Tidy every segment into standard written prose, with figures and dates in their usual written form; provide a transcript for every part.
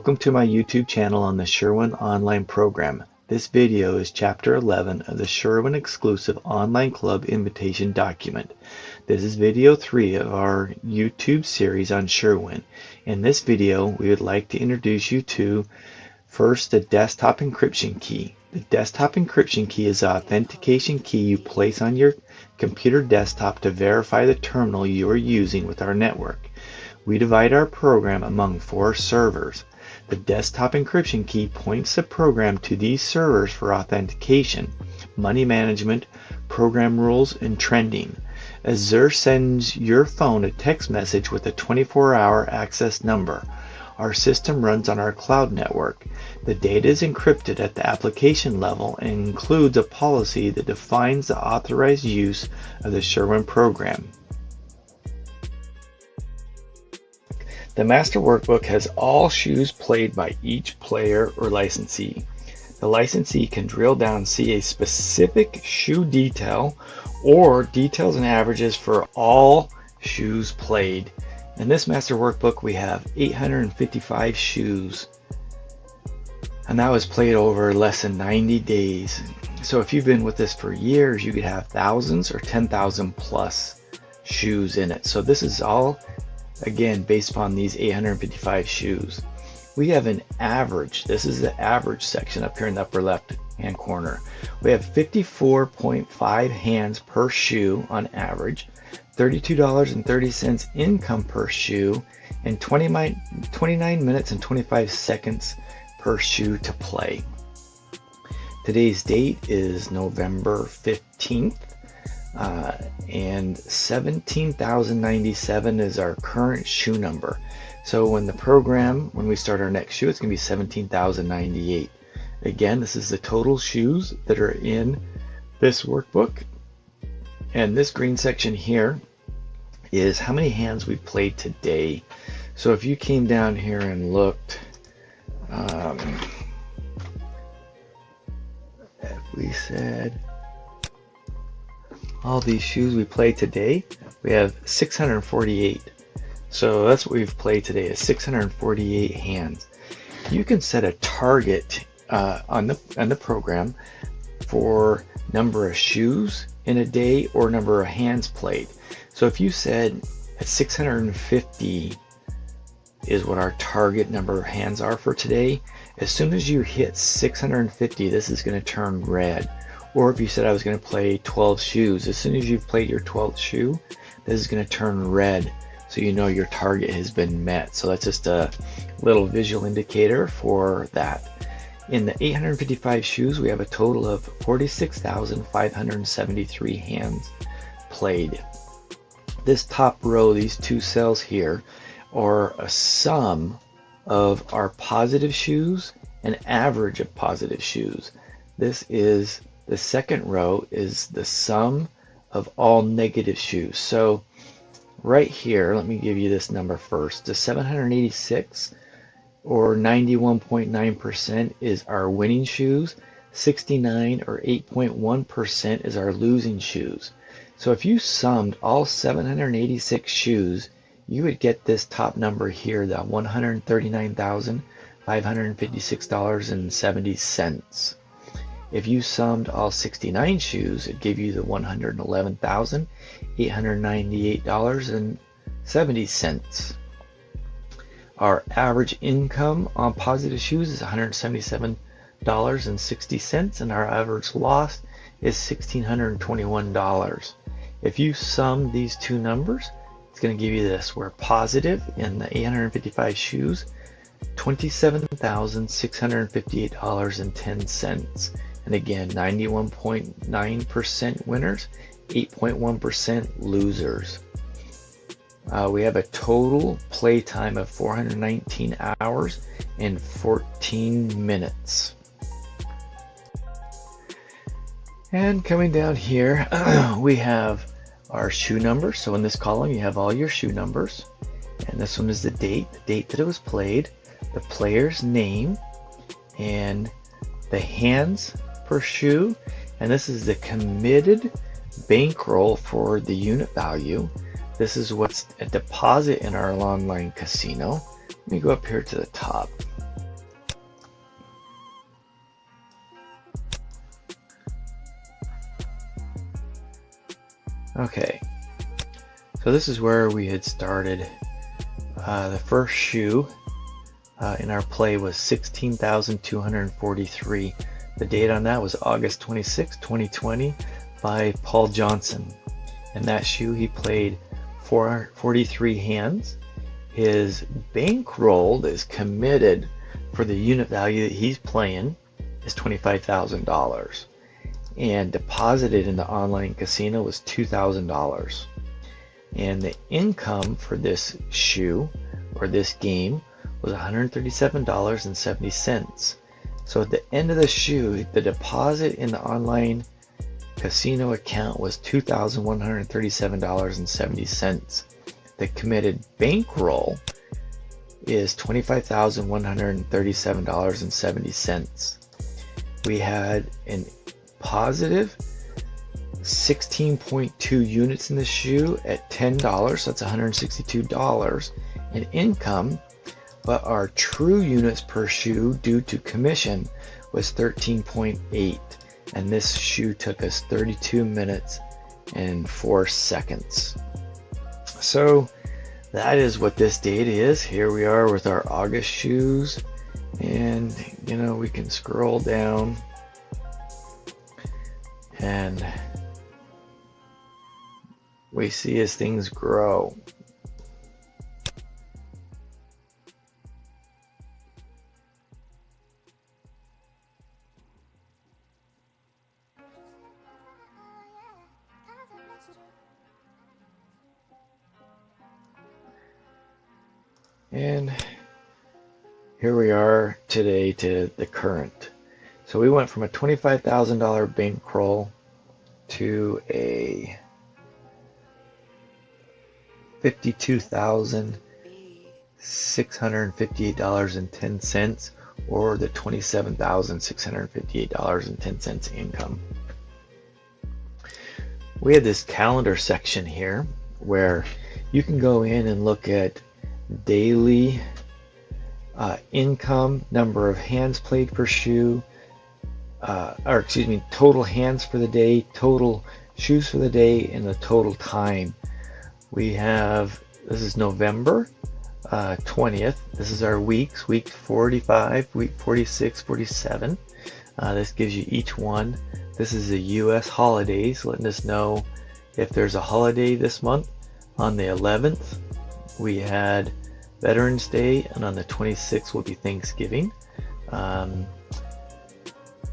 Welcome to my YouTube channel on the SureWin online program. This video is Chapter 11 of the SureWin exclusive online club invitation document. This is video 3 of our YouTube series on SureWin. In this video, we would like to introduce you to first the desktop encryption key. The desktop encryption key is the authentication key you place on your computer desktop to verify the terminal you are using with our network. We divide our program among 4 servers. The desktop encryption key points the program to these servers for authentication, money management, program rules, and trending. Azure sends your phone a text message with a 24-hour access number. Our system runs on our cloud network. The data is encrypted at the application level and includes a policy that defines the authorized use of the SureWin program. The master workbook has all shoes played by each player or licensee. The licensee can drill down and see a specific shoe detail or details and averages for all shoes played. In this master workbook we have 855 shoes, and that was played over less than 90 days. So if you've been with this for years, you could have thousands or 10,000 plus shoes in it. So this is all again based upon these 855 shoes. We have an average. This is the average section up here in the upper left hand corner. We have 54.5 hands per shoe on average, $32.30 income per shoe, and 29 minutes and 25 seconds per shoe to play. Today's date is November 15th. And 17,097 is our current shoe number. So when we start our next shoe, it's going to be 17,098. Again, this is the total shoes that are in this workbook. And this green section here is how many hands we've played today. So if you came down here and looked, if we said all these shoes we played today, we have 648. So that's what we've played today, is 648 hands. You can set a target on the program for number of shoes in a day or number of hands played. So if you said at 650 is what our target number of hands are for today, as soon as you hit 650, this is going to turn red. Or if you said I was going to play 12 shoes, as soon as you've played your 12th shoe, this is going to turn red, so you know your target has been met. So that's just a little visual indicator for that. In the 855 shoes, we have a total of 46,573 hands played. This top row, these 2 cells here, are a sum of our positive shoes and average of positive shoes. The second row is the sum of all negative shoes. So right here, let me give you this number first. The 786 or 91.9% is our winning shoes. 69 or 8.1% is our losing shoes. So if you summed all 786 shoes, you would get this top number here, the $139,556.70. If you summed all 69 shoes, it gave you the $111,898.70. Our average income on positive shoes is $177.60, and our average loss is $1,621. If you sum these 2 numbers, it's going to give you this. We're positive in the 855 shoes, $27,658.10. And again, 91.9% winners, 8.1% losers. We have a total play time of 419 hours and 14 minutes. And coming down here, we have our shoe number. So in this column, you have all your shoe numbers. And this one is the date that it was played, the player's name, and the hands per shoe, and this is the committed bankroll for the unit value. This is what's a deposit in our online casino. Let me go up here to the top. Okay, so this is where we had started. The first shoe in our play was 16,243. The date on that was August 26, 2020 by Paul Johnson. And that shoe he played 43 hands. His bankroll is committed for the unit value that he's playing is $25,000. And deposited in the online casino was $2,000. And the income for this shoe or this game was $137.70. So at the end of the shoe, the deposit in the online casino account was $2,137.70. The committed bankroll is $25,137.70. We had a positive 16.2 units in the shoe at $10, so that's $162 in income, but our true units per shoe due to commission was 13.8, and this shoe took us 32 minutes and 4 seconds. So that is what this data is. Here we are with our August shoes, and we can scroll down and we see as things grow. And here we are today to the current. So we went from a $25,000 bankroll to a $52,658.10, or the $27,658.10 income. We have this calendar section here where you can go in and look at daily income, number of hands played per shoe, total hands for the day, total shoes for the day, and the total time. We have, this is November 20th. This is our weeks, week 45, week 46, 47. This gives you each one. This is the US holidays, letting us know if there's a holiday this month. On the 11th, we had Veterans Day, and on the 26th will be Thanksgiving.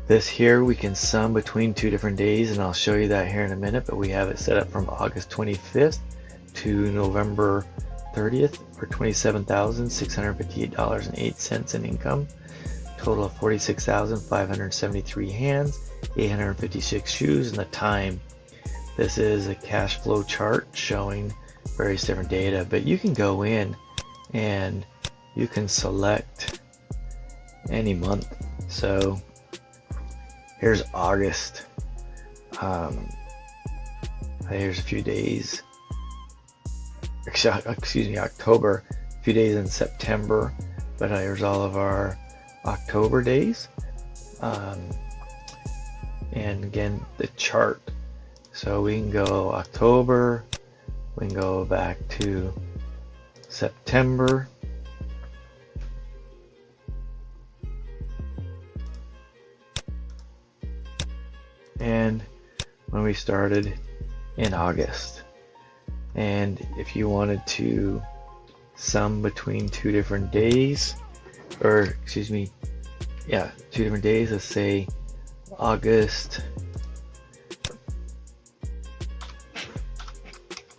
This here we can sum between two different days, and I'll show you that here in a minute, but we have it set up from August 25th to November 30th for $27,658.08 in income. Total of 46,573 hands, 856 shoes, and the time. This is a cash flow chart showing various different data, but you can go in and you can select any month. So here's August. Here's a few days. Excuse me, October. A few days in September, but here's all of our October days. And again, the chart. So we can go October. We can go back to September. And when we started in August. And if you wanted to sum between two different days, or excuse me, yeah, two different days, let's say August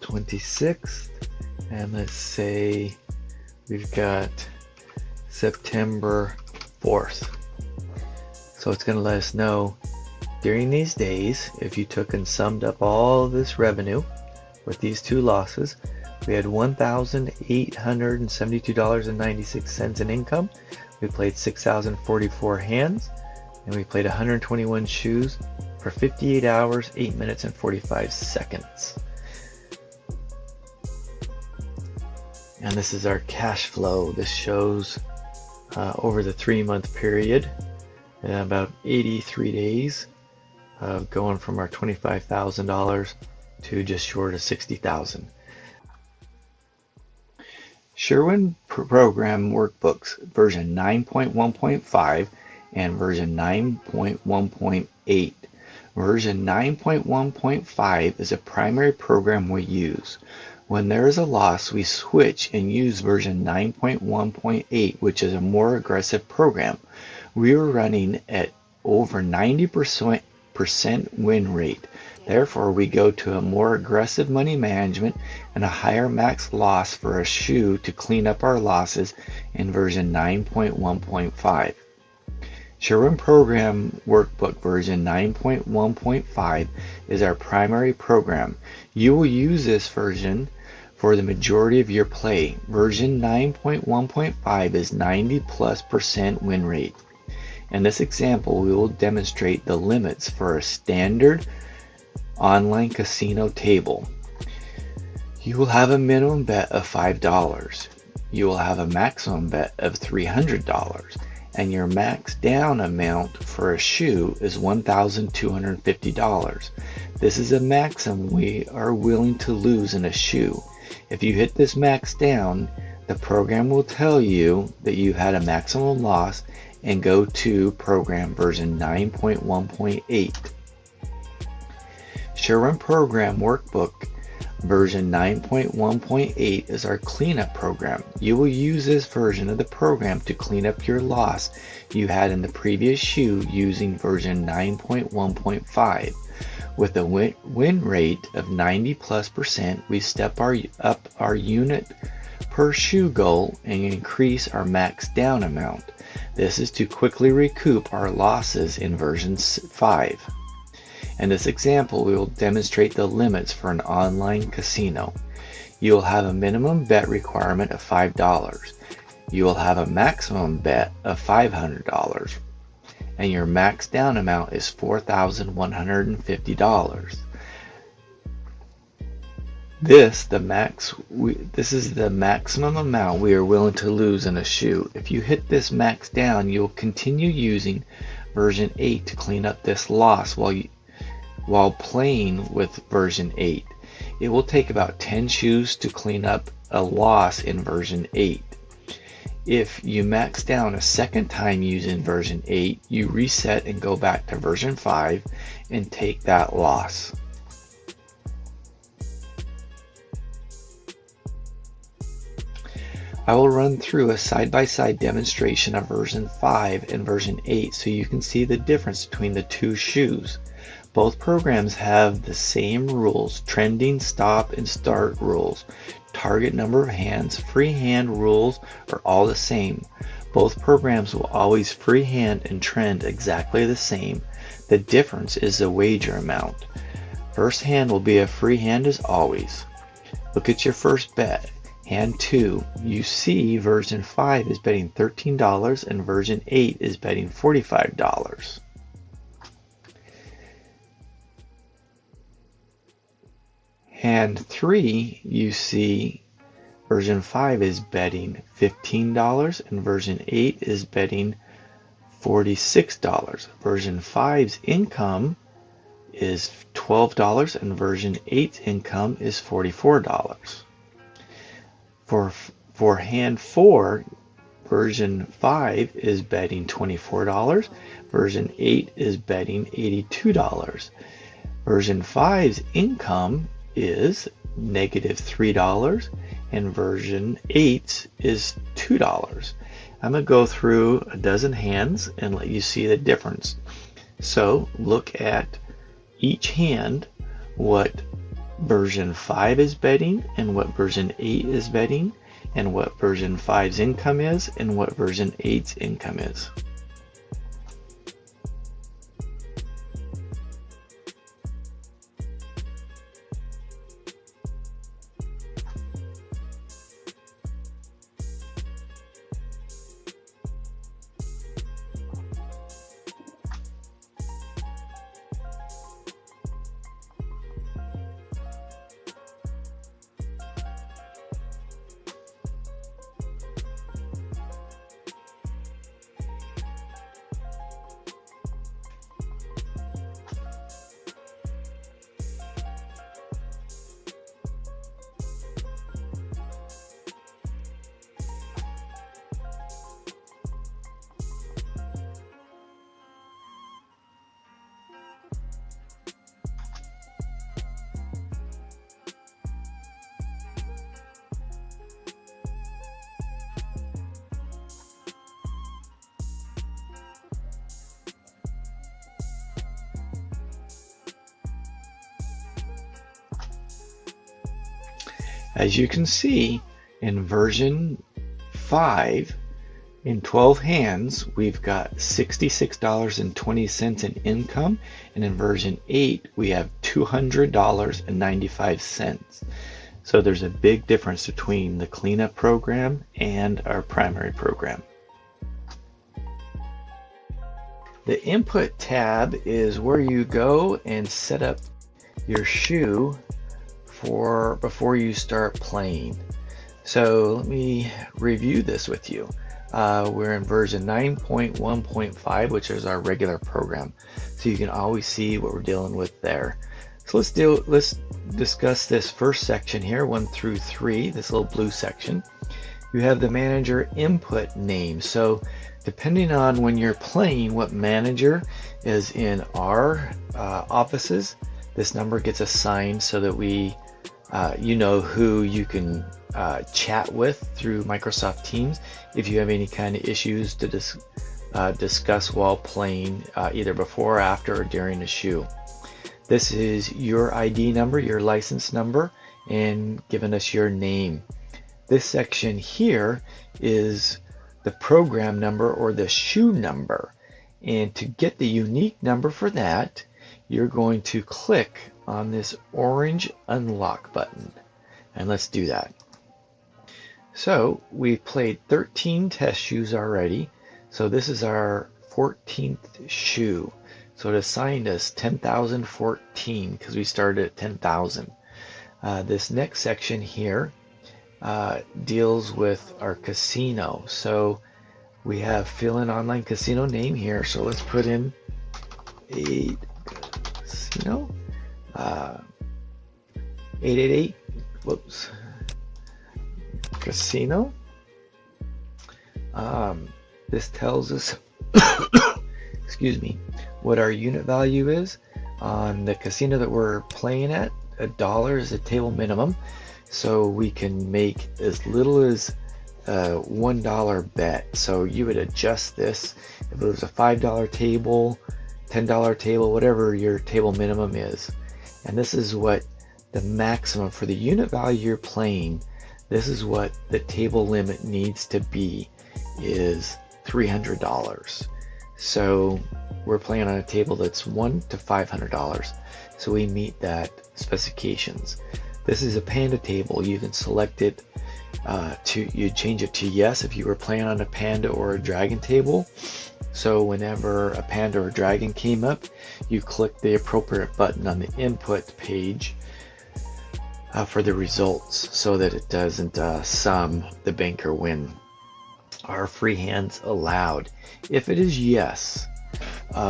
26th, and let's say we've got September 4th. So it's going to let us know during these days, if you took and summed up all this revenue with these two losses, we had $1,872.96 in income. We played 6,044 hands, and we played 121 shoes for 58 hours, 8 minutes, and 45 seconds. And this is our cash flow. This shows over the 3-month period, about 83 days of going from our $25,000 to just short of 60,000. SureWin Program Workbooks version 9.1.5 and version 9.1.8. Version 9.1.5 is a primary program we use. When there is a loss, we switch and use version 9.1.8, which is a more aggressive program. We are running at over 90% win rate. Therefore, we go to a more aggressive money management and a higher max loss for a shoe to clean up our losses in version 9.1.5. SureWin Program Workbook version 9.1.5 is our primary program. You will use this version for the majority of your play. Version 9.1.5 is 90+% win rate. In this example, we will demonstrate the limits for a standard online casino table. You will have a minimum bet of $5. You will have a maximum bet of $300, and your max down amount for a shoe is $1,250. This is a maximum we are willing to lose in a shoe. If you hit this max down, the program will tell you that you had a maximum loss and go to program version 9.1.8. SureWin Program Workbook version 9.1.8 is our cleanup program. You will use this version of the program to clean up your loss you had in the previous shoe using version 9.1.5. With a win rate of 90+%, we step up our unit per shoe goal and increase our max down amount. This is to quickly recoup our losses in version 5. In this example, we will demonstrate the limits for an online casino. You will have a minimum bet requirement of $5. You will have a maximum bet of $500. And your max down amount is $4,150. This is the maximum amount we are willing to lose in a shoe. If you hit this max down, you will continue using version 8 to clean up this loss while playing with version 8. It will take about 10 shoes to clean up a loss in version 8. If you max down a second time using version 8, you reset and go back to version 5 and take that loss. I will run through a side-by-side demonstration of version 5 and version 8 so you can see the difference between the two shoes. Both programs have the same rules: trending, stop, and start rules. Target number of hands, free hand rules are all the same. Both programs will always free hand and trend exactly the same. The difference is the wager amount. First hand will be a free hand as always. Look at your first bet. Hand 2, you see version 5 is betting $13 and version 8 is betting $45. Hand 3, you see version 5 is betting $15 and version 8 is betting $46. Version 5's income is $12 and version 8's income is $44. For hand 4, version 5 is betting $24, version 8 is betting $82. Version 5's income is -$3 and version 8 is $2. I'm going to go through a dozen hands and let you see the difference. So look at each hand, what version 5 is betting and what version 8 is betting, and what version 5's income is and what version 8's income is. As you can see, in version 5, in 12 hands, we've got $66.20 in income, and in version 8, we have $200.95. So there's a big difference between the cleanup program and our primary program. The input tab is where you go and set up your shoe for before you start playing. So let me review this with you. We're in version 9.1.5, which is our regular program. So you can always see what we're dealing with there. So let's discuss this first section here, 1 through 3, this little blue section. You have the manager input name. So depending on when you're playing, what manager is in our offices, this number gets assigned so that you know who you can chat with through Microsoft Teams if you have any kind of issues to discuss while playing, either before, after, or during a shoe. This is your ID number, your license number, and giving us your name. This section here is the program number or the shoe number. And to get the unique number for that, you're going to click on this orange unlock button. And let's do that. So we've played 13 test shoes already. So this is our 14th shoe. So it assigned us 10,014 because we started at 10,000. This next section here deals with our casino. So we have fill in online casino name here. So let's put in a casino 888. Whoops. Casino. This tells us excuse me, what our unit value is on the casino that we're playing at. $1 is the table minimum, so we can make as little as a $1 bet. So you would adjust this if it was a $5 table, $10 table, whatever your table minimum is. And this is what the maximum for the unit value you're playing. This is what the table limit needs to be, is $300. So we're playing on a table that's $1 to $500. So we meet that specifications. This is a panda table. You can select it you change it to yes if you were playing on a panda or a dragon table. So whenever a panda or dragon came up, you click the appropriate button on the input page for the results so that it doesn't sum the bank or win. Are free hands allowed? If it is yes,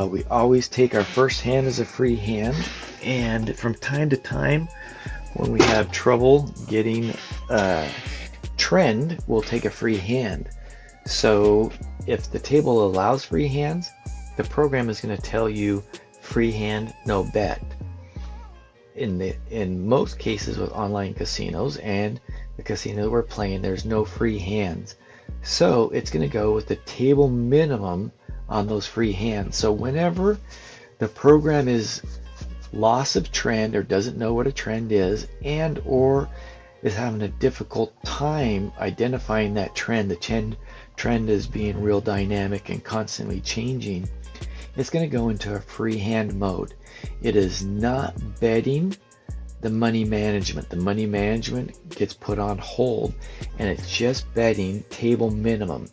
we always take our first hand as a free hand, and from time to time when we have trouble getting a trend, we'll take a free hand. So if the table allows free hands, the program is going to tell you free hand, no bet. In most cases with online casinos and the casino that we're playing, there's no free hands. So it's going to go with the table minimum on those free hands. So whenever the program is loss of trend or doesn't know what a trend is, and or is having a difficult time identifying that trend, the trend is being real dynamic and constantly changing, it's going to go into a free hand mode. It is not betting the money management. The money management gets put on hold, and it's just betting table minimum.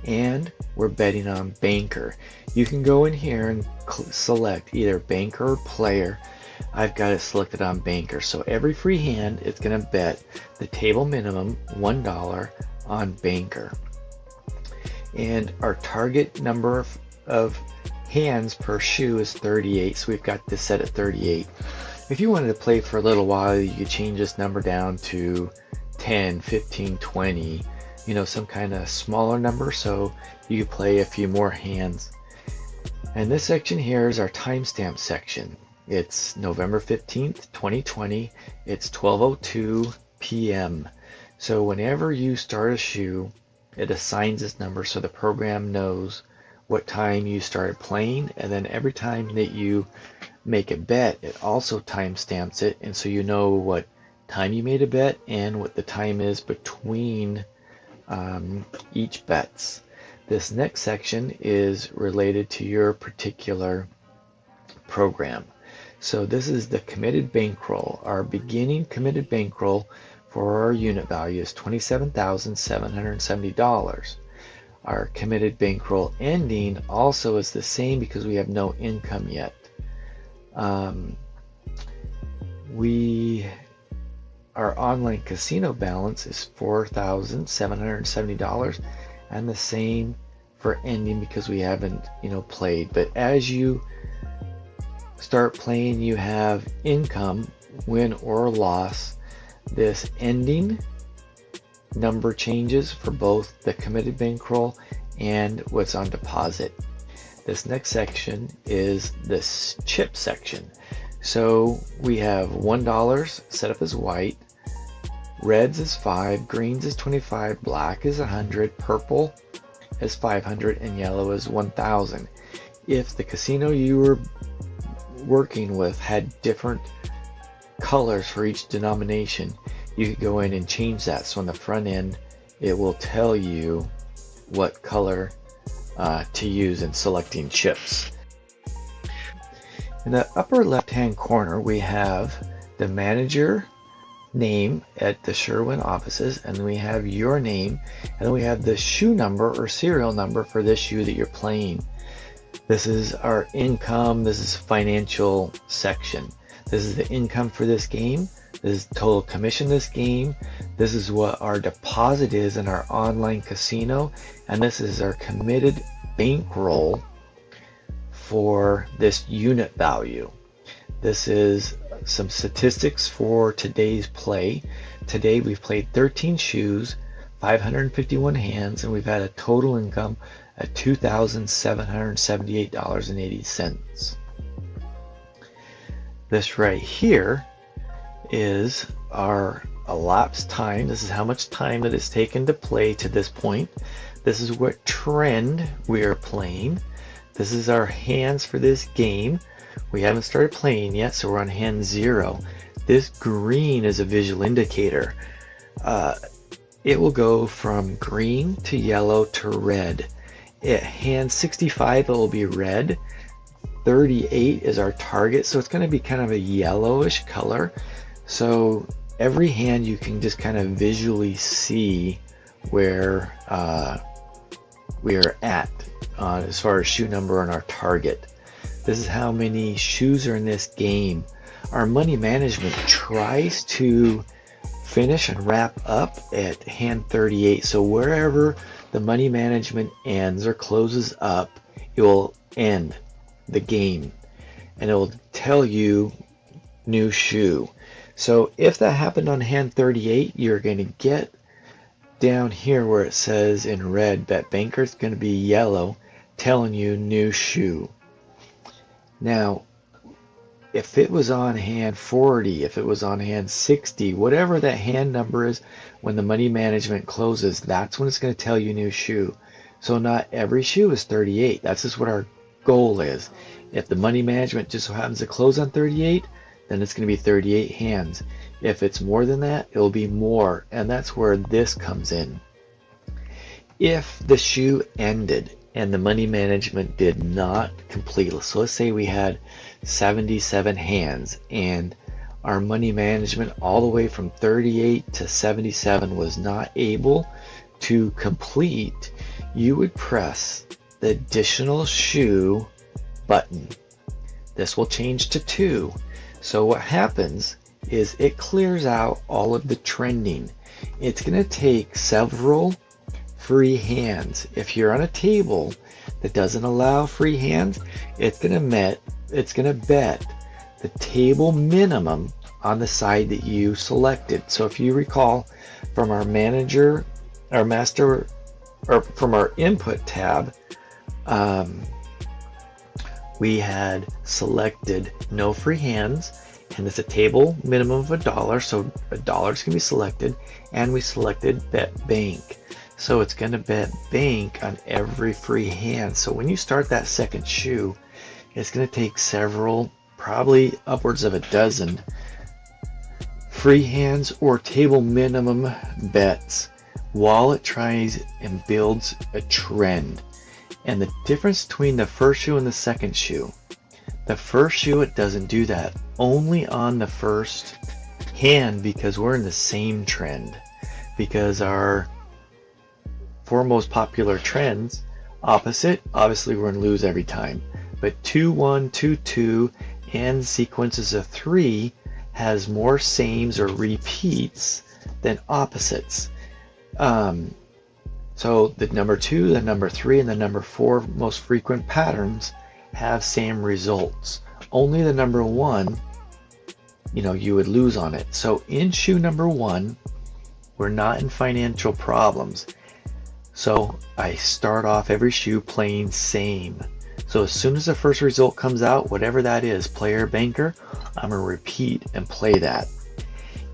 And we're betting on banker. You can go in here and select either banker or player. I've got it selected on banker. So every free hand, it's going to bet the table minimum $1 on banker. And our target number of hands per shoe is 38. So we've got this set at 38. If you wanted to play for a little while, you could change this number down to 10, 15, 20, some kind of smaller number, so you could play a few more hands. And this section here is our timestamp section. It's November 15th, 2020. It's 12:02 p.m. So whenever you start a shoe, it assigns this number so the program knows what time you started playing, and then every time that you make a bet, it also timestamps it, and so you know what time you made a bet and what the time is between each bets. This next section is related to your particular program. So this is the committed bankroll. Our beginning committed bankroll for our unit value is $27,770. Our committed bankroll ending also is the same because we have no income yet. Our online casino balance is $4,770, and the same for ending because we haven't played. But as you start playing, you have income, win or loss. This ending number changes for both the committed bankroll and what's on deposit. This next section is this chip section. So we have $1 set up as white, reds is 5, greens is 25, black is 100, purple is 500, and yellow is 1,000. If the casino you were working with had different colors for each denomination, you could go in and change that. So on the front end, it will tell you what color to use in selecting chips. In the upper left-hand corner, we have the manager name at the SureWin offices, and then we have your name, and then we have the shoe number or serial number for this shoe that you're playing. This is our income. This is financial section. This is the income for this game. This is total commission this game. This is what our deposit is in our online casino, and this is our committed bankroll for this unit value. This is some statistics for today's play. Today we've played 13 shoes, 551 hands, and we've had a total income at $2,778.80. This right here is our elapsed time. This is how much time that it's taken to play to this point. This is what trend we are playing. This is our hands for this game. We haven't started playing yet, so we're on hand 0. This green is a visual indicator. It will go from green to yellow to red. At hand 65, it will be red. 38 is our target, so it's going to be kind of a yellowish color. So every hand you can just kind of visually see where we are at as far as shoe number and our target. This is how many shoes are in this game. Our money management tries to finish and wrap up at hand 38. So wherever the money management ends or closes up, it will end the game, and it will tell you new shoe. So if that happened on hand 38, you're going to get down here where it says in red bet banker, is going to be yellow, telling you new shoe. Now, if it was on hand 40, if it was on hand 60, whatever that hand number is when the money management closes, that's when it's going to tell you new shoe. So not every shoe is 38. That's just what our goal is. If the money management just so happens to close on 38, then it's going to be 38 hands. If it's more than that, it'll be more, and that's where this comes in. If the shoe ended and the money management did not complete, so let's say we had 77 hands and our money management all the way from 38 to 77 was not able to complete, you would press the additional shoe button. This will change to 2. So what happens is it clears out all of the trending. It's going to take several free hands. If you're on a table that doesn't allow free hands, it's going to bet the table minimum on the side that you selected. So if you recall from our manager, our master, or from our input tab, we had selected no free hands, and it's a table minimum of $1, so $1 is going to be selected, and we selected bet bank. So it's going to bet bank on every free hand. So when you start that second shoe, it's going to take several, probably upwards of a dozen free hands or table minimum bets while it tries and builds a trend. And the difference between the first shoe and the second shoe, the first shoe, it doesn't do that. Only on the first hand, because we're in the same trend. Because our four most popular trends, opposite, obviously we're going to lose every time. But 2-1, 2-2, and sequences of 3 has more sames or repeats than opposites. So the number 2, the number 3, and the number 4 most frequent patterns have same results. Only the number 1, you would lose on it. So in shoe number 1, we're not in financial problems. So I start off every shoe playing same. So as soon as the first result comes out, whatever that is, player, banker, I'm going to repeat and play that.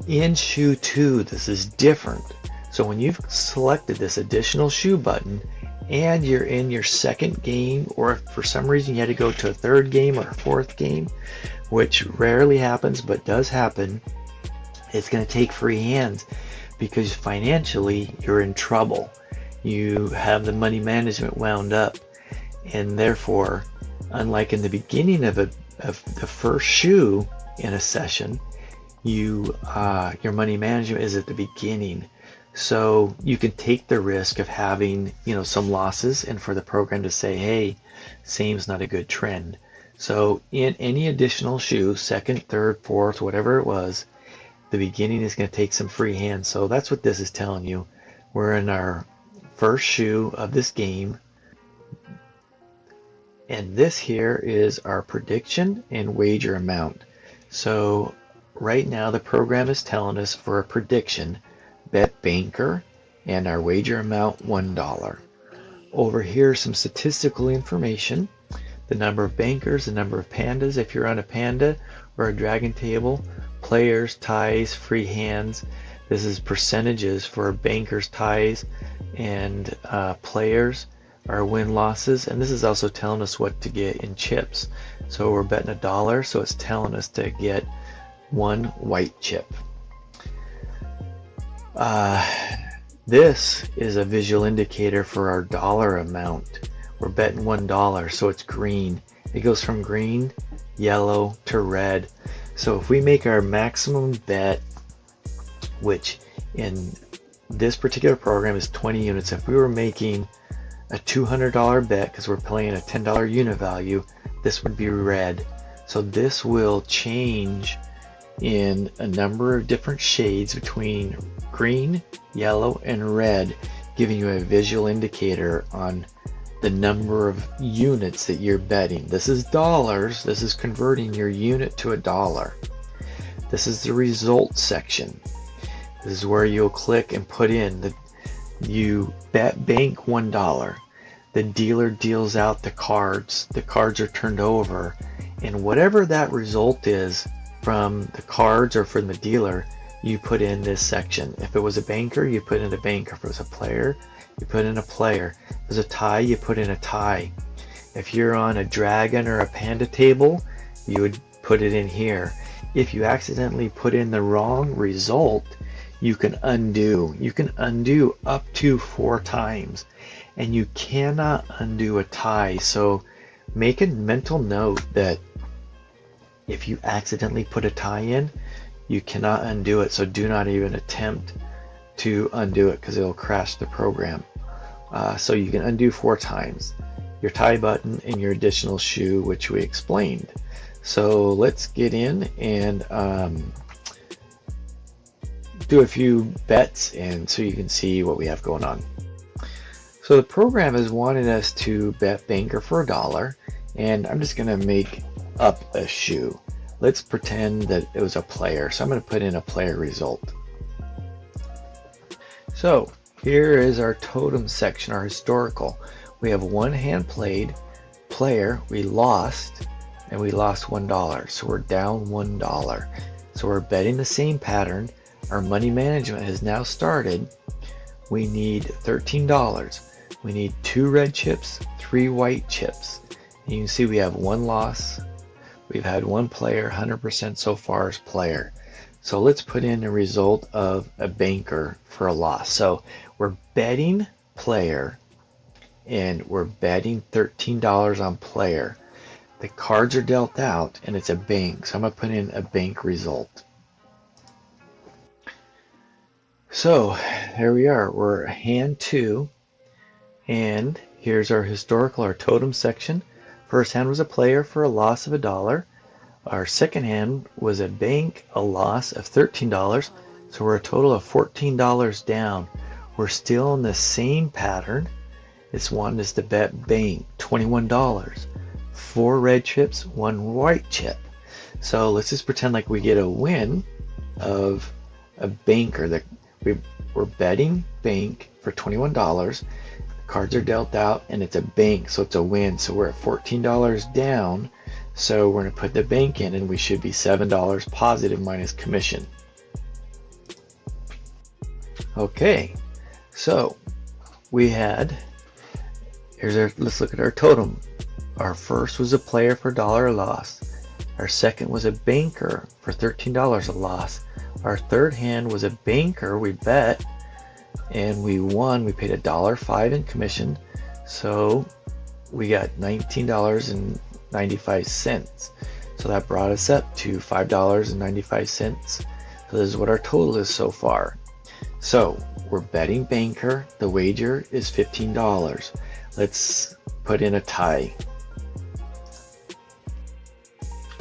In shoe 2, this is different. So when you've selected this additional shoe button and you're in your second game, or if for some reason you had to go to a third game or a fourth game, which rarely happens but does happen, it's going to take free hands because financially you're in trouble. You have the money management wound up, and therefore, unlike in the beginning of the first shoe in a session, your money management is at the beginning. So you can take the risk of having, some losses, and for the program to say, hey, same's not a good trend. So in any additional shoe, second, third, fourth, whatever it was, the beginning is going to take some free hands. So that's what this is telling you. We're in our first shoe of this game. And this here is our prediction and wager amount. So right now the program is telling us for a prediction, bet banker, and our wager amount $1. Over here, some statistical information. The number of bankers, the number of pandas, if you're on a panda or a dragon table, players, ties, free hands. This is percentages for bankers, ties, and players, our win-losses. And this is also telling us what to get in chips. So we're betting $1, so it's telling us to get 1 white chip. This is a visual indicator for our dollar amount. We're betting $1, so it's green. It goes from green, yellow to red. So if we make our maximum bet, which in this particular program is 20 units, if we were making a $200 bet because we're playing a $10 unit value, this would be red. So this will change in a number of different shades between green, yellow, and red, giving you a visual indicator on the number of units that you're betting. This is dollars. This is converting your unit to $1. This is the results section. This is where you'll click and put in you bet bank $1. The dealer deals out the cards. The cards are turned over, and whatever that result is from the cards or from the dealer, you put in this section. If it was a banker, you put in a banker. If it was a player, you put in a player. If it was a tie, you put in a tie. If you're on a dragon or a panda table, you would put it in here. If you accidentally put in the wrong result, you can undo. You can undo up to 4 times, and you cannot undo a tie. So make a mental note that if you accidentally put a tie in, you cannot undo it. So do not even attempt to undo it because it'll crash the program. So you can undo 4 times. Your tie button and your additional shoe, which we explained. So let's get in and do a few bets, and so you can see what we have going on. So the program is wanting us to bet banker for $1, and I'm just going to make up a shoe. Let's pretend that it was a player. So I'm going to put in a player result. So here is our totem section, our historical. We have 1 hand played, player, we lost, and we lost $1. So we're down $1. So we're betting the same pattern. Our money management has now started. We need $13. We need 2 red chips, 3 white chips. And you can see we have 1 loss. We've had 1 player, 100% so far as player. So let's put in a result of a banker for a loss. So we're betting player, and we're betting $13 on player. The cards are dealt out, and it's a bank. So I'm going to put in a bank result. So there we are. We're hand 2, and here's our historical, our totem section. First hand was a player for a loss of $1. Our second hand was a bank, a loss of $13. So we're a total of $14 down. We're still in the same pattern. This one is to bet bank, $21. 4 red chips, 1 white chip. So let's just pretend like we get a win of a banker. That we're betting bank for $21. The cards are dealt out, and it's a bank, so it's a win. So we're at $14 down. So we're going to put the bank in, and we should be $7 positive minus commission. Okay, so we had, let's look at our totem. Our first was a player for $1 loss. Our second was a banker for $13 a loss. Our third hand was a banker, we bet, and we won. We paid $1.05 in commission, so we got $19.95. So that brought us up to $5.95. So this is what our total is so far. So we're betting banker. The wager is $15. Let's put in a tie.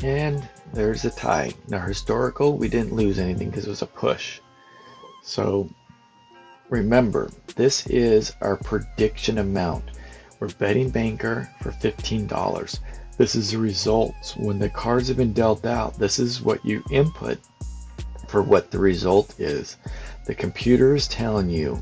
And there's a tie. Now historical, we didn't lose anything because it was a push. So remember, this is our prediction amount. We're betting banker for $15. This is the results. When the cards have been dealt out, this is what you input for what the result is. The computer is telling you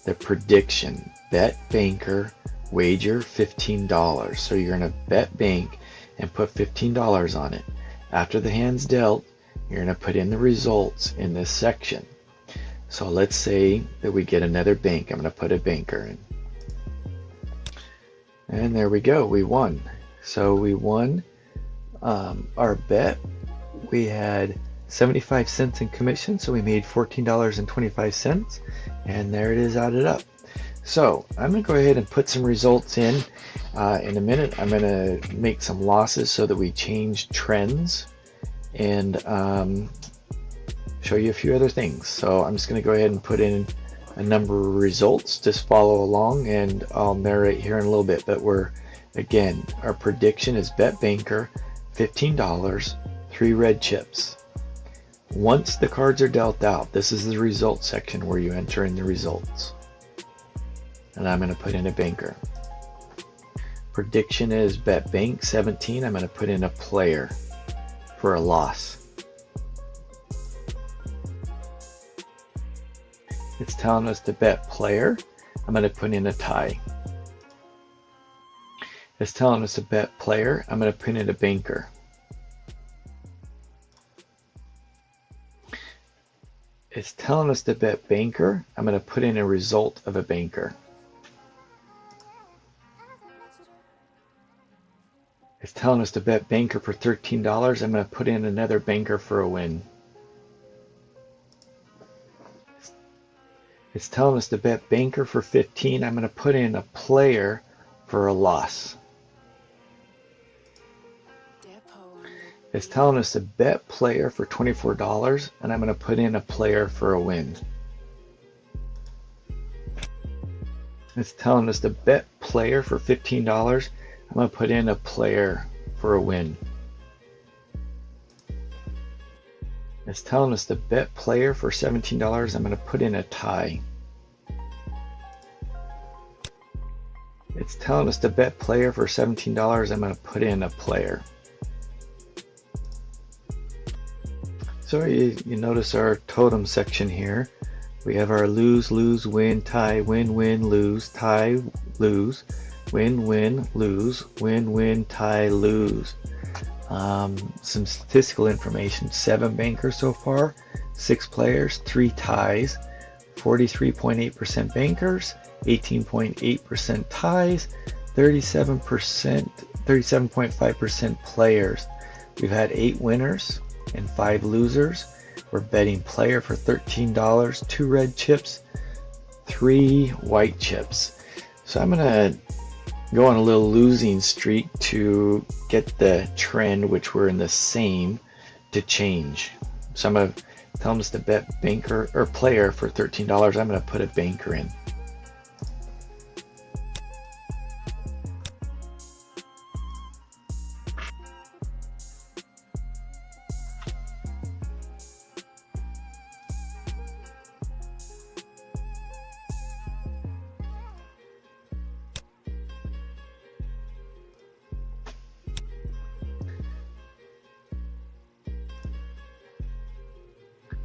the prediction. Bet banker, wager $15. So you're going to bet bank and put $15 on it. After the hand's dealt, you're going to put in the results in this section. So let's say that we get another bank. I'm going to put a banker in. And there we go, we won. So we won our bet. We had 75 cents in commission, so we made $14.25, and there it is added up. So I'm going to go ahead and put some results in a minute. I'm going to make some losses so that we change trends and show you a few other things. So I'm just going to go ahead and put in a number of results. Just follow along, and I'll narrate here in a little bit. But again, our prediction is bet banker, $15, 3 red chips. Once the cards are dealt out, this is the results section where you enter in the results. And I'm going to put in a banker. Prediction is bet bank 17. I'm going to put in a player for a loss. It's telling us to bet player. I'm going to put in a tie. It's telling us to bet player. I'm going to put in a banker. It's telling us to bet banker. I'm going to put in a result of a banker. It's telling us to bet banker for $13. I'm going to put in another banker for a win. It's telling us to bet banker for 15. I'm going to put in a player for a loss. It's telling us to bet player for $24, and I'm going to put in a player for a win. It's telling us to bet player for $15. I'm going to put in a player for a win. It's telling us to bet player for $17. I'm going to put in a tie. It's telling us to bet player for $17. I'm going to put in a player. So you notice our totem section here. We have our lose, lose, win, tie, win, win, lose, tie, lose, win, win, lose, win, win, tie, lose. Some statistical information: 7 bankers so far, 6 players, 3 ties, 43.8% bankers, 18.8% ties, 37.5% players. We've had 8 winners and 5 losers. We're betting player for $13, 2 red chips, 3 white chips. So I'm gonna go on a little losing streak to get the trend, which we're in the same, to change. So I'm gonna tell them to bet banker or player for $13. I'm gonna put a banker in.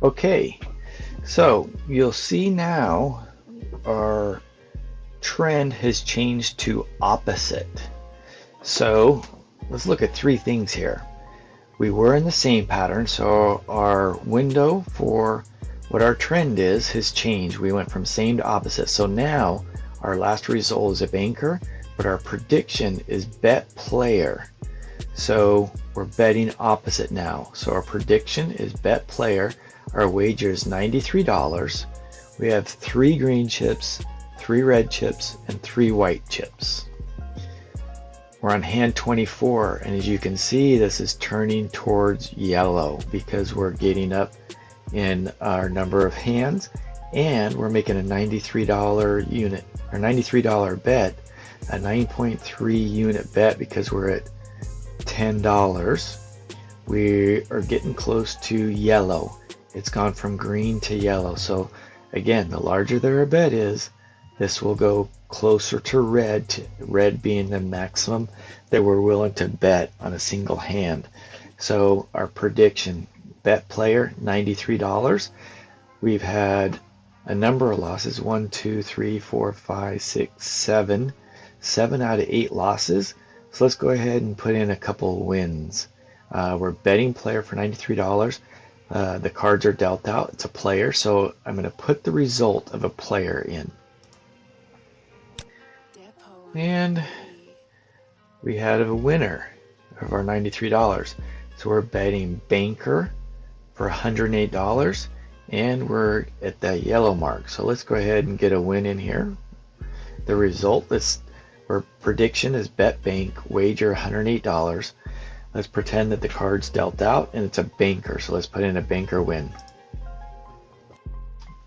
Okay, so you'll see now our trend has changed to opposite. So let's look at 3 things here. We were in the same pattern, so our window for what our trend is has changed. We went from same to opposite. So now our last result is a banker, but our prediction is bet player. So we're betting opposite now. So our prediction is bet player. Our wager is $93. We have 3 green chips, 3 red chips, and 3 white chips. We're on hand 24, and as you can see, this is turning towards yellow because we're getting up in our number of hands, and we're making a $93 unit or $93 bet, a 9.3 unit bet because we're at $10. We are getting close to yellow. It's gone from green to yellow. So again, the larger their bet is, this will go closer to red being the maximum that we're willing to bet on a single hand. So our prediction, bet player, $93. We've had a number of losses, 1, 2, 3, 4, 5, 6, 7. 7 out of 8 losses. So let's go ahead and put in a couple wins. We're betting player for $93. The cards are dealt out. It's a player, so I'm going to put the result of a player in. And we had a winner of our $93. So we're betting banker for $108, and we're at that yellow mark. So let's go ahead and get a win in here. The result, our prediction is bet bank, wager $108. Let's pretend that the card's dealt out and it's a banker. So let's put in a banker win.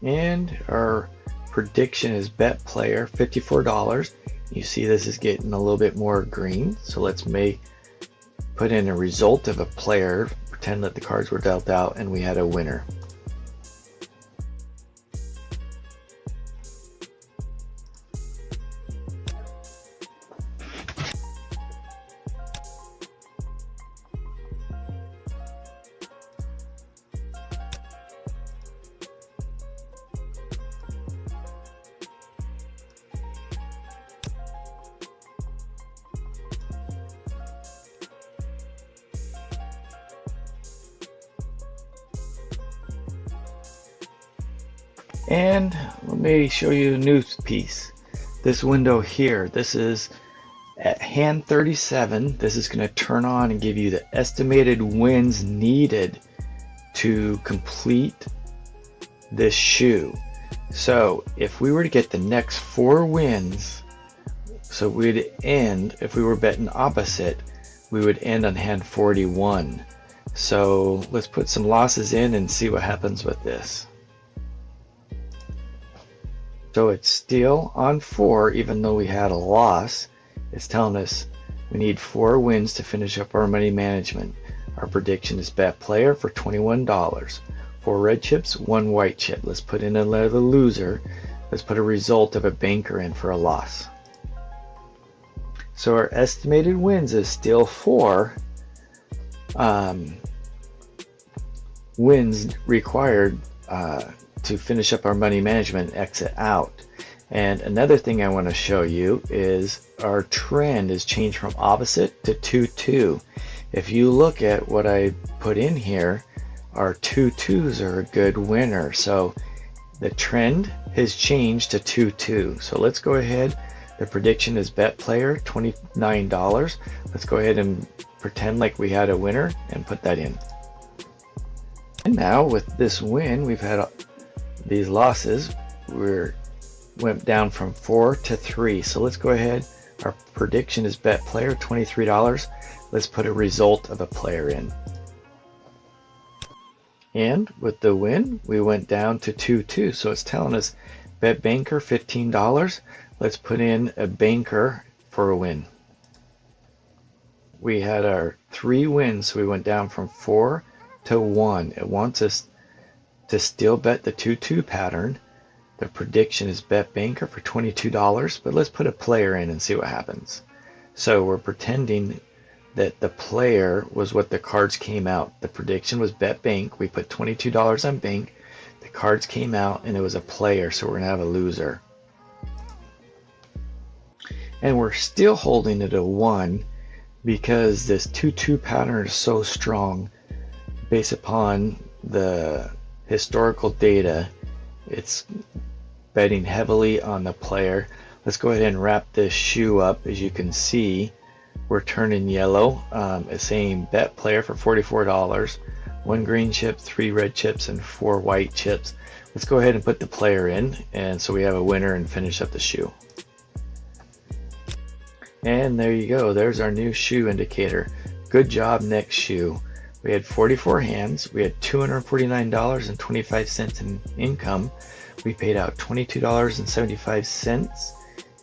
And our prediction is bet player, $54. You see this is getting a little bit more green. So let's put in a result of a player, pretend that the cards were dealt out and we had a winner. And let me show you a new piece. This window here, this is at hand 37. This is going to turn on and give you the estimated wins needed to complete this shoe. So if we were to get the next 4 wins, so we'd end, if we were betting opposite, we would end on hand 41. So let's put some losses in and see what happens with this. So it's still on 4, even though we had a loss. It's telling us we need 4 wins to finish up our money management. Our prediction is bet player for $21. 4 red chips, 1 white chip. Let's put in another loser. Let's put a result of a banker in for a loss. So our estimated wins is still 4 wins required to finish up our money management and exit out. And another thing I want to show you is our trend has changed from opposite to 2-2. If you look at what I put in here, our 2-2s are a good winner. So the trend has changed to 2-2. So let's go ahead. The prediction is bet player, $29. Let's go ahead and pretend like we had a winner and put that in. And now with this win, we've had these losses. Went down from 4 to 3. So let's go ahead. Our prediction is bet player $23. Let's put a result of a player in. And with the win, we went down to 2-2. So it's telling us bet banker $15. Let's put in a banker for a win. We had our 3 wins, so we went down from 4 to 1. It wants us to still bet the 2-2 pattern. The prediction is bet banker for $22, but let's put a player in and see what happens. So we're pretending that the player was what the cards came out. The prediction was bet bank. We put $22 on bank. The cards came out and it was a player, so we're going to have a loser. And we're still holding it a 1 because this 2-2 pattern is so strong. Based upon the historical data, it's betting heavily on the player. Let's go ahead and wrap this shoe up. As you can see, we're turning yellow. It's saying bet player for $44. 1 green chip, 3 red chips, and 4 white chips. Let's go ahead and put the player in, and so we have a winner and finish up the shoe. And there you go. There's our new shoe indicator. Good job, next shoe. We had 44 hands. We had $249.25 in income. We paid out $22.75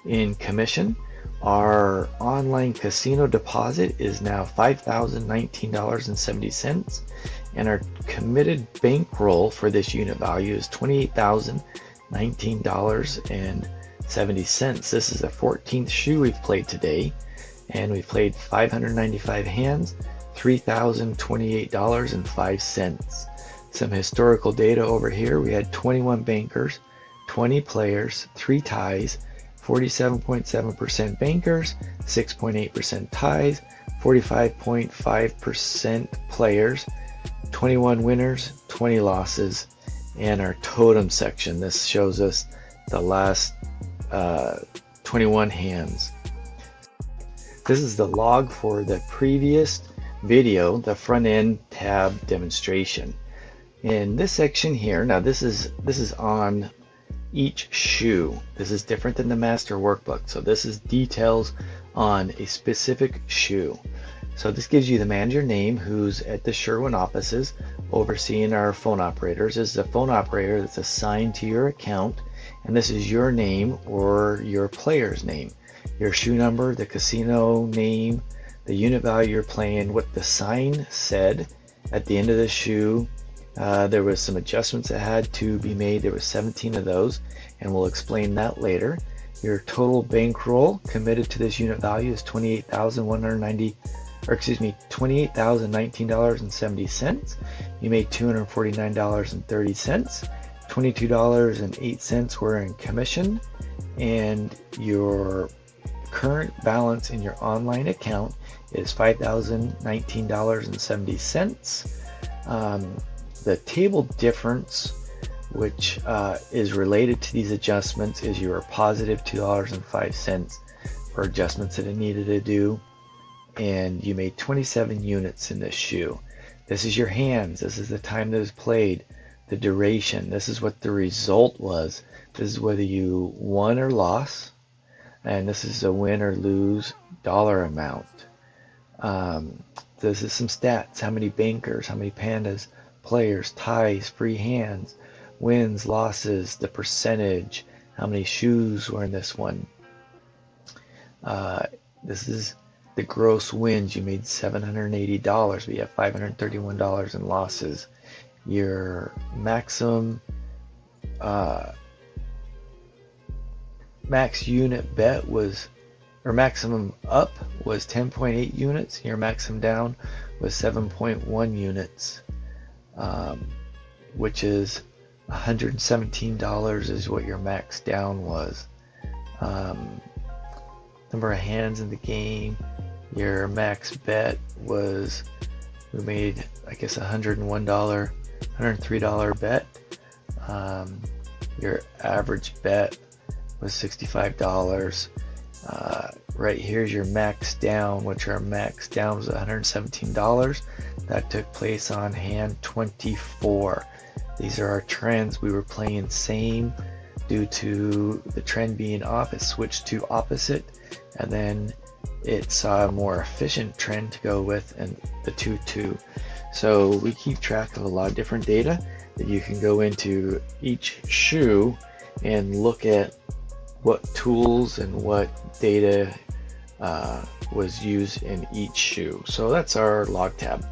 in commission. Our online casino deposit is now $5,019.70, and our committed bankroll for this unit value is $28,019.70. This is the 14th shoe we've played today, and we've played 595 hands, $3,028.05. Some historical data over here. We had 21 bankers, 20 players, 3 ties, 47.7% bankers, 6.8% ties, 45.5% players, 21 winners, 20 losses, and our totem section. This shows us the last 21 hands. This is the log for the previous video, the front end tab demonstration. In this section here, now this is on each shoe. This is different than the master workbook. So this is details on a specific shoe. So this gives you the manager name who's at the SureWin offices overseeing our phone operators. This is a phone operator that's assigned to your account, and this is your name or your player's name. Your shoe number, the casino name, the unit value you're playing, what the sign said at the end of the shoe. There was some adjustments that had to be made. There was 17 of those, and we'll explain that later. Your total bankroll committed to this unit value is $28,019.70. You made $249.30. $22.08 were in commission, and your current balance in your online account is $5,019.70. The table difference, which is related to these adjustments, is your positive $2.05 for adjustments that it needed to do, and you made 27 units in this shoe. This is your hands. This is the time that was played, the duration. This is what the result was. This is whether you won or lost, and this is a win or lose dollar amount. This is some stats: how many bankers, how many pandas, players, ties, free hands, wins, losses, the percentage, how many shoes were in this one. This is the gross wins. You made $780, but you have $531 in losses. Your maximum max unit bet was, or maximum up was 10.8 units. Your maximum down was 7.1 units. Which is $117 is what your max down was. Number of hands in the game, your max bet was, we made, I guess, $103 bet. Your average bet was $65. Right here's your max down, which our max down was $117. That took place on hand 24. These are our trends. We were playing same due to the trend being off. It switched to opposite, and then it saw a more efficient trend to go with, and the 2-2. So we keep track of a lot of different data that you can go into each shoe and look at what tools and what data was used in each shoe. So that's our log tab.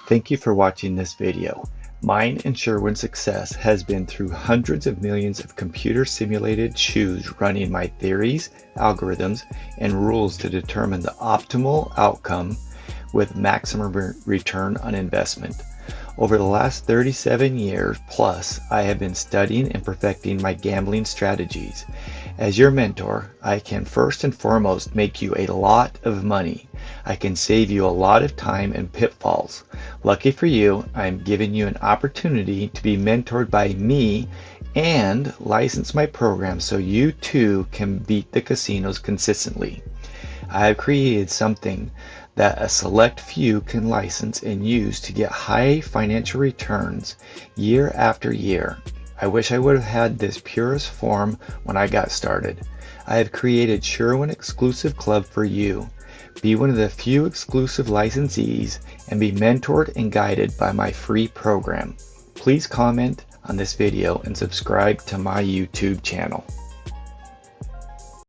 Thank you for watching this video. Mine and SureWin's success has been through hundreds of millions of computer simulated shoes running my theories, algorithms, and rules to determine the optimal outcome with maximum return on investment. Over the last 37 years plus, I have been studying and perfecting my gambling strategies. As your mentor, I can first and foremost make you a lot of money. I can save you a lot of time and pitfalls. Lucky for you, I'm giving you an opportunity to be mentored by me and license my program so you too can beat the casinos consistently. I have created something that a select few can license and use to get high financial returns year after year. I wish I would have had this purest form when I got started. I have created SureWin Exclusive Club for you. Be one of the few exclusive licensees and be mentored and guided by my free program. Please comment on this video and subscribe to my YouTube channel.